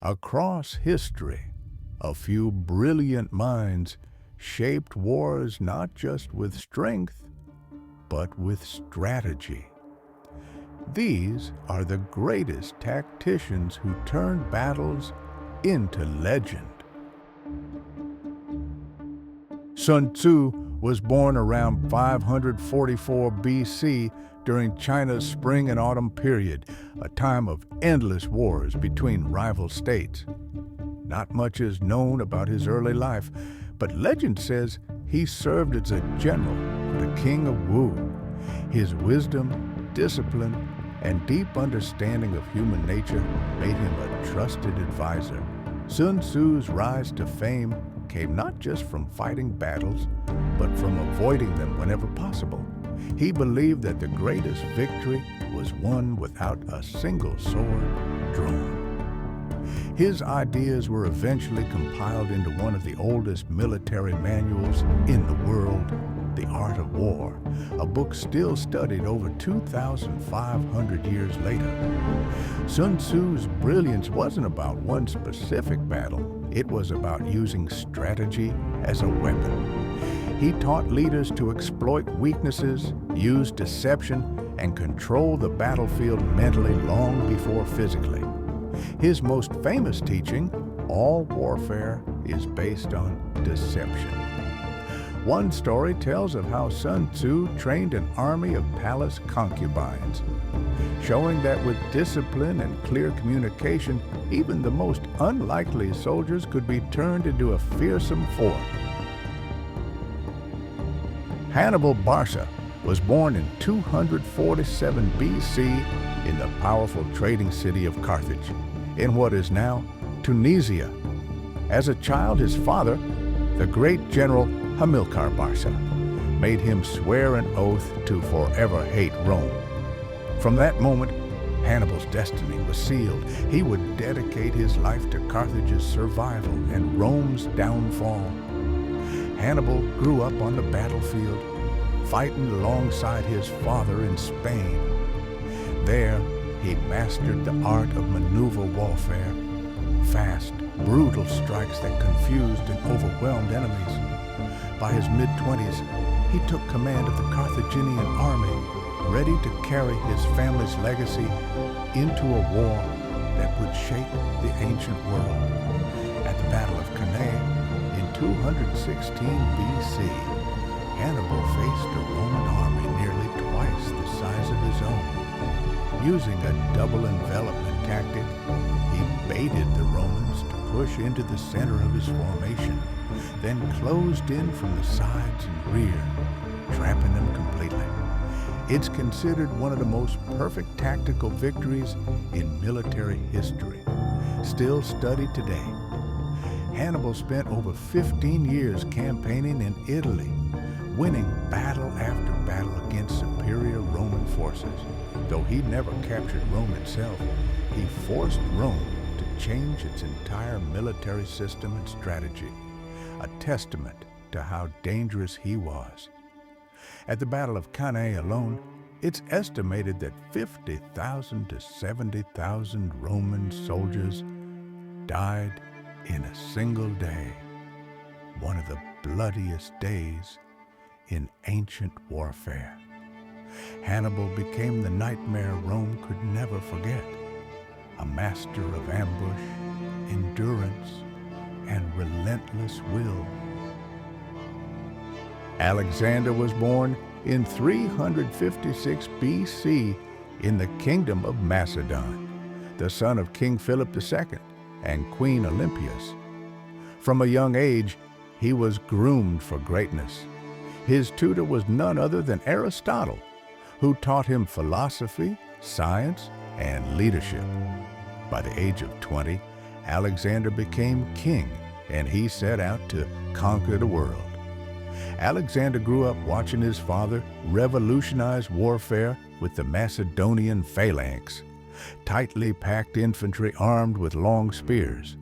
Across history, a few brilliant minds shaped wars not just with strength, but with strategy. These are the greatest tacticians who turned battles into legend. Sun Tzu was born around 544 BC during China's spring and autumn period, a time of endless wars between rival states. Not much is known about his early life, but legend says he served as a general for the king of Wu. His wisdom, discipline, and deep understanding of human nature made him a trusted advisor. Sun Tzu's rise to fame came not just from fighting battles, but from avoiding them whenever possible. He believed that the greatest victory was won without a single sword drawn. His ideas were eventually compiled into one of the oldest military manuals in the world, The Art of War, a book still studied over 2,500 years later. Sun Tzu's brilliance wasn't about one specific battle. It was about using strategy as a weapon. He taught leaders to exploit weaknesses, use deception, and control the battlefield mentally long before physically. His most famous teaching, all warfare is based on deception. One story tells of how Sun Tzu trained an army of palace concubines, showing that with discipline and clear communication, even the most unlikely soldiers could be turned into a fearsome force. Hannibal Barca was born in 247 BC in the powerful trading city of Carthage, in what is now Tunisia. As a child, his father, the great general Hannibal Barca, made him swear an oath to forever hate Rome. From that moment, Hannibal's destiny was sealed. He would dedicate his life to Carthage's survival and Rome's downfall. Hannibal grew up on the battlefield, fighting alongside his father in Spain. There, he mastered the art of maneuver warfare, fast, brutal strikes that confused and overwhelmed enemies. By his mid-20s, he took command of the Carthaginian army, ready to carry his family's legacy into a war that would shake the ancient world. At the Battle of Cannae in 216 BC, Hannibal faced a Roman army nearly twice the size of his own. Using a double envelopment tactic, he baited the Romans to push into the center of his formation, then closed in from the sides and rear, trapping them completely. It's considered one of the most perfect tactical victories in military history, still studied today. Hannibal spent over 15 years campaigning in Italy, winning battle after battle against superior Roman forces. Though he never captured Rome itself, he forced Rome to change its entire military system and strategy, a testament to how dangerous he was. At the Battle of Cannae alone, it's estimated that 50,000 to 70,000 Roman soldiers died in a single day, one of the bloodiest days in ancient warfare. Hannibal became the nightmare Rome could never forget, a master of ambush, endurance, and relentless will. Alexander was born in 356 BC in the Kingdom of Macedon, the son of King Philip II and Queen Olympias. From a young age, he was groomed for greatness. His tutor was none other than Aristotle, who taught him philosophy, science, and leadership. By the age of 20, Alexander became king, and he set out to conquer the world. Alexander grew up watching his father revolutionize warfare with the Macedonian phalanx, tightly packed infantry armed with long spears.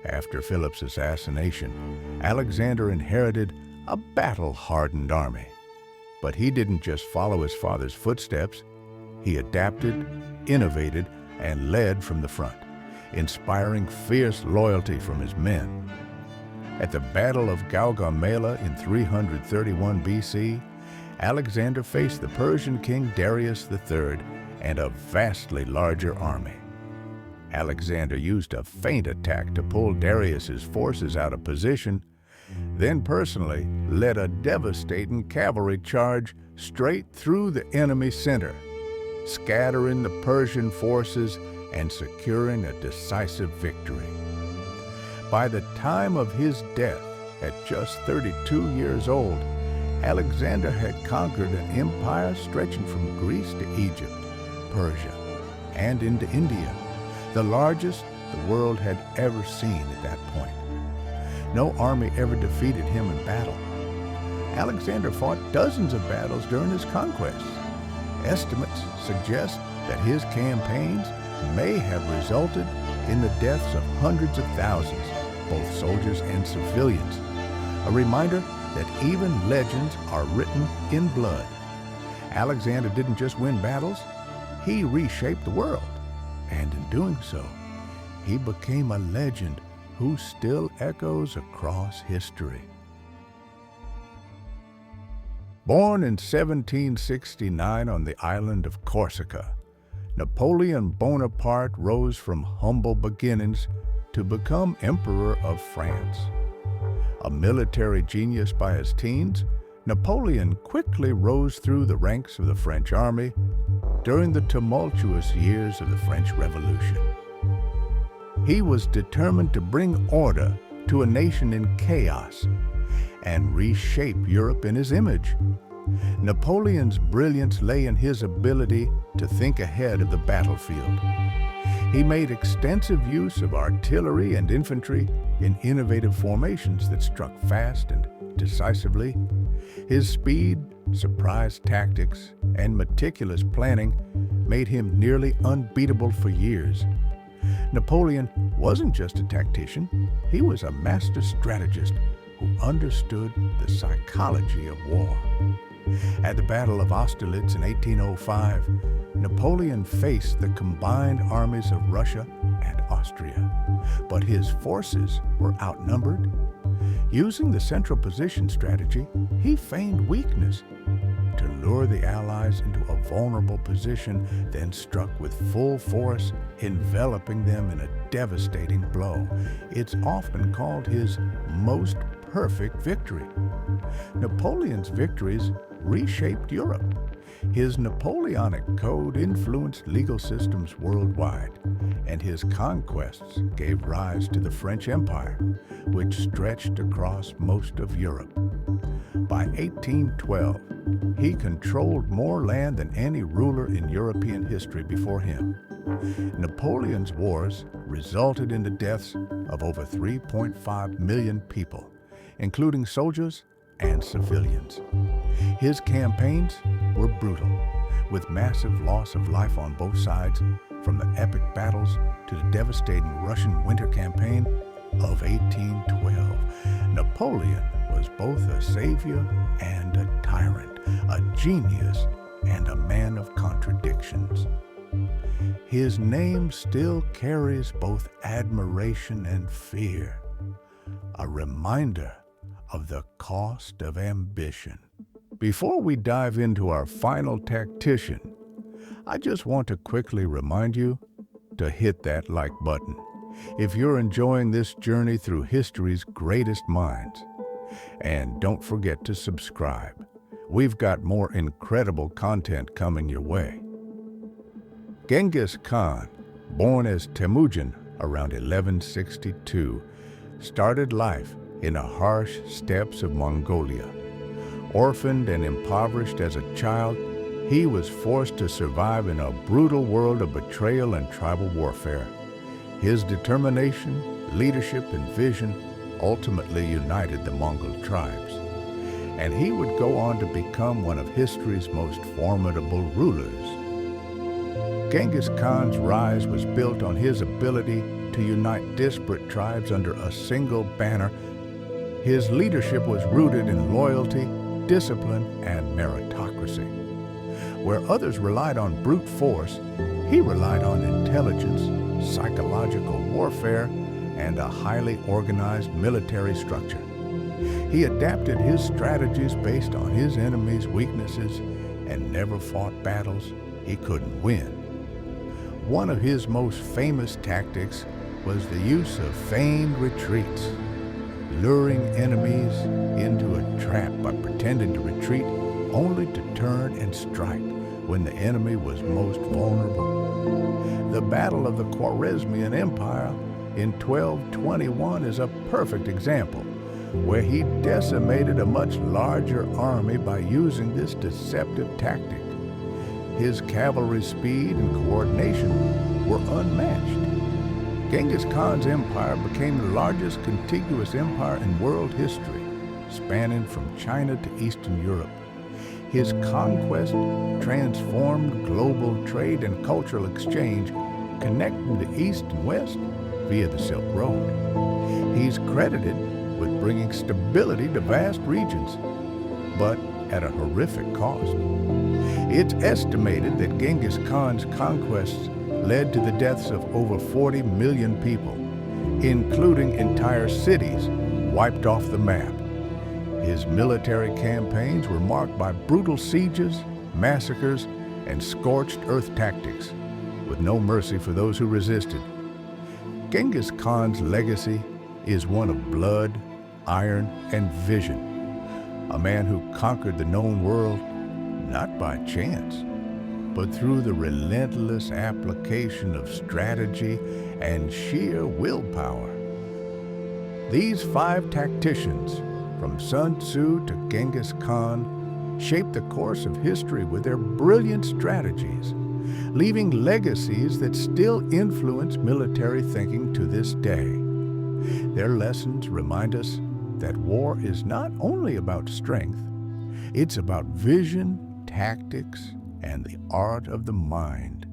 After Philip's assassination, Alexander inherited a battle-hardened army. But he didn't just follow his father's footsteps. He adapted, innovated, and led from the front. inspiring fierce loyalty from his men. At the Battle of Gaugamela in 331 BC, Alexander faced the Persian king Darius III and a vastly larger army. Alexander used a feint attack to pull Darius's forces out of position, then personally led a devastating cavalry charge straight through the enemy center, scattering the Persian forces and securing a decisive victory. By the time of his death, at just 32 years old, Alexander had conquered an empire stretching from Greece to Egypt, Persia, and into India, the largest the world had ever seen at that point. No army ever defeated him in battle. Alexander fought dozens of battles during his conquests. Estimates suggest that his campaigns may have resulted in the deaths of hundreds of thousands, both soldiers and civilians, a reminder that even legends are written in blood. Alexander didn't just win battles, he reshaped the world, and in doing so, he became a legend who still echoes across history. Born in 1769 on the island of Corsica, Napoleon Bonaparte rose from humble beginnings to become Emperor of France. A military genius by his teens, Napoleon quickly rose through the ranks of the French army during the tumultuous years of the French Revolution. He was determined to bring order to a nation in chaos and reshape Europe in his image. Napoleon's brilliance lay in his ability to think ahead of the battlefield. He made extensive use of artillery and infantry in innovative formations that struck fast and decisively. His speed, surprise tactics, and meticulous planning made him nearly unbeatable for years. Napoleon wasn't just a tactician, he was a master strategist who understood the psychology of war. At the Battle of Austerlitz in 1805, Napoleon faced the combined armies of Russia and Austria, but his forces were outnumbered. Using the central position strategy, he feigned weakness to lure the Allies into a vulnerable position, then struck with full force, enveloping them in a devastating blow. It's often called his most perfect victory. Napoleon's victories reshaped Europe. His Napoleonic Code influenced legal systems worldwide, and his conquests gave rise to the French Empire, which stretched across most of Europe. By 1812, he controlled more land than any ruler in European history before him. Napoleon's wars resulted in the deaths of over 3.5 million people, including soldiers and civilians. His campaigns were brutal, with massive loss of life on both sides, from the epic battles to the devastating Russian winter campaign of 1812. Napoleon was both a savior and a tyrant, a genius and a man of contradictions. His name still carries both admiration and fear, a reminder of the cost of ambition. Before we dive into our final tactician, I just want to quickly remind you to hit that like button if you're enjoying this journey through history's greatest minds. And don't forget to subscribe. We've got more incredible content coming your way. Genghis Khan, born as Temujin around 1162, started life in the harsh steppes of Mongolia. Orphaned and impoverished as a child, he was forced to survive in a brutal world of betrayal and tribal warfare. His determination, leadership, and vision ultimately united the Mongol tribes, and he would go on to become one of history's most formidable rulers. Genghis Khan's rise was built on his ability to unite disparate tribes under a single banner. His leadership was rooted in loyalty, discipline, and meritocracy. Where others relied on brute force, he relied on intelligence, psychological warfare, and a highly organized military structure. He adapted his strategies based on his enemy's weaknesses and never fought battles he couldn't win. One of his most famous tactics was the use of feigned retreats, luring enemies into a trap by pretending to retreat only to turn and strike when the enemy was most vulnerable. The Battle of the Khwarezmian Empire in 1221 is a perfect example, where he decimated a much larger army by using this deceptive tactic. His cavalry speed and coordination were unmatched. Genghis Khan's empire became the largest contiguous empire in world history, spanning from China to Eastern Europe. His conquest transformed global trade and cultural exchange, connecting the East and West via the Silk Road. He's credited with bringing stability to vast regions, but at a horrific cost. It's estimated that Genghis Khan's conquests led to the deaths of over 40 million people, including entire cities wiped off the map. His military campaigns were marked by brutal sieges, massacres, and scorched earth tactics, with no mercy for those who resisted. Genghis Khan's legacy is one of blood, iron, and vision. A man who conquered the known world not by chance, but through the relentless application of strategy and sheer willpower. These 5 tacticians, from Sun Tzu to Genghis Khan, shaped the course of history with their brilliant strategies, leaving legacies that still influence military thinking to this day. Their lessons remind us that war is not only about strength, it's about vision, tactics, and the art of the mind.